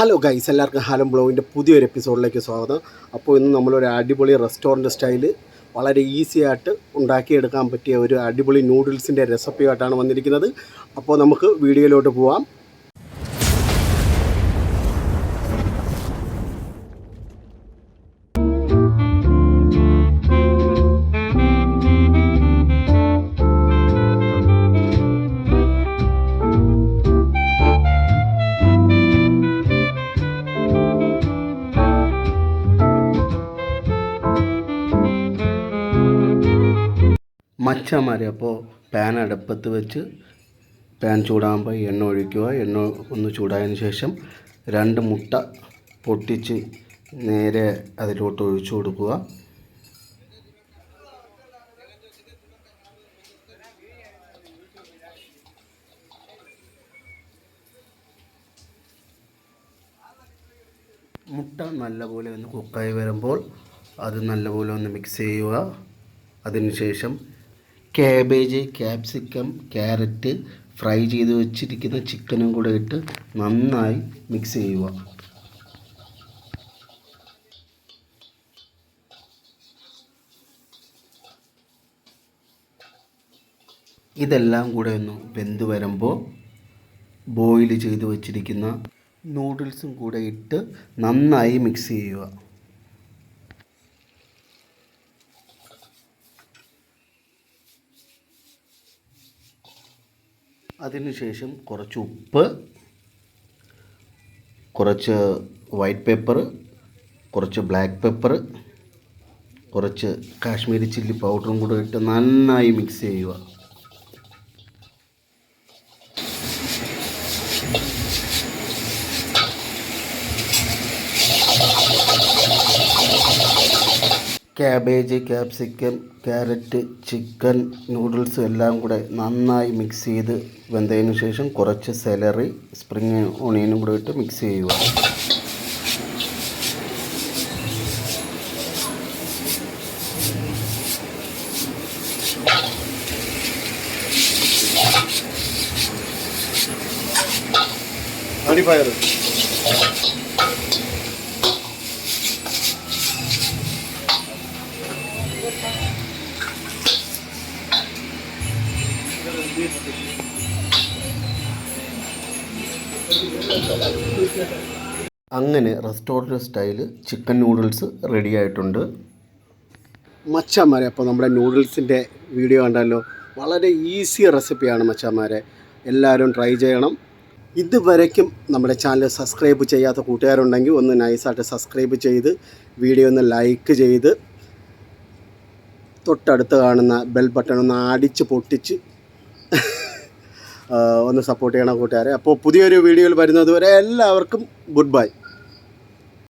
Hello guys, എല്ലാവർക്കും ഹാലം ബ്ലോഗിൻ്റെ പുതിയൊരു എപ്പിസോഡിലേക്ക് സ്വാഗതം. അപ്പോൾ ഇന്ന് നമ്മളൊരു അടിപൊളി റെസ്റ്റോറൻറ്റ് സ്റ്റൈല് വളരെ ഈസി ആയിട്ട് ഉണ്ടാക്കിയെടുക്കാൻ പറ്റിയ ഒരു അടിപൊളി നൂഡിൽസിൻ്റെ റെസിപ്പിയായിട്ടാണ് വന്നിരിക്കുന്നത്. അപ്പോൾ നമുക്ക് വീഡിയോയിലോട്ട് പോവാം. മച്ചാന്മാരെ, അപ്പോൾ പാൻ അടുപ്പത്ത് വെച്ച് പാൻ ചൂടാകുമ്പോൾ എണ്ണ ഒഴിക്കുക. എണ്ണ ഒന്ന് ചൂടായതിന് ശേഷം 2 മുട്ട പൊട്ടിച്ച് നേരെ അതിലോട്ട് ഒഴിച്ചു കൊടുക്കുക. മുട്ട നല്ലപോലെ ഒന്ന് കുക്കായി വരുമ്പോൾ അത് നല്ലപോലെ ഒന്ന് മിക്സ് ചെയ്യുക. അതിനുശേഷം കാബേജ്, ക്യാപ്സിക്കം, ക്യാരറ്റ്, ഫ്രൈ ചെയ്ത് വെച്ചിരിക്കുന്ന ചിക്കനും കൂടെ ഇട്ട് നന്നായി മിക്സ് ചെയ്യുക. ഇതെല്ലാം കൂടെ ഒന്ന് വെന്ത് വരുമ്പോൾ ബോയിൽ ചെയ്ത് വെച്ചിരിക്കുന്ന നൂഡിൽസും കൂടെ ഇട്ട് നന്നായി മിക്സ് ചെയ്യുക. അതിനുശേഷം കുറച്ച് ഉപ്പ്, കുറച്ച് വൈറ്റ് പെപ്പർ, കുറച്ച് ബ്ലാക്ക് പെപ്പർ, കുറച്ച് കാശ്മീരി ചില്ലി പൗഡറും കൂടെ ഇട്ട് നന്നായി മിക്സ് ചെയ്യുക. Cabbage, capsicum, carrot, chicken, noodles എല്ലാം കൂടെ നന്നായി മിക്സ് ചെയ്ത് വെന്തതിന് ശേഷം കുറച്ച് സെലറി, സ്പ്രിങ് ഓണിയനും കൂടെ ഇട്ട് മിക്സ് ചെയ്യുക. അങ്ങനെ restaurant style chicken noodles ready ആയിട്ടുണ്ട്. മച്ചാന്മാരെ, അപ്പോൾ നമ്മുടെ നൂഡിൽസിൻ്റെ വീഡിയോ കണ്ടല്ലോ. വളരെ ഈസി റെസിപ്പിയാണ് മച്ചാന്മാരെ, എല്ലാവരും ട്രൈ ചെയ്യണം. ഇതുവരയ്ക്കും നമ്മുടെ ചാനൽ സബ്സ്ക്രൈബ് ചെയ്യാത്ത കൂട്ടുകാരുണ്ടെങ്കിൽ ഒന്ന് നൈസായിട്ട് സബ്സ്ക്രൈബ് ചെയ്ത് വീഡിയോ ഒന്ന് ലൈക്ക് ചെയ്ത് തൊട്ടടുത്ത് കാണുന്ന ബെൽ ബട്ടൺ ഒന്ന് അടിച്ച് പൊട്ടിച്ച് ഒന്ന് സപ്പോർട്ട് ചെയ്യണം കൂട്ടുകാരെ. അപ്പോൾ പുതിയൊരു വീഡിയോയിൽ വരുന്നത് വരെ എല്ലാവർക്കും ഗുഡ് ബൈ.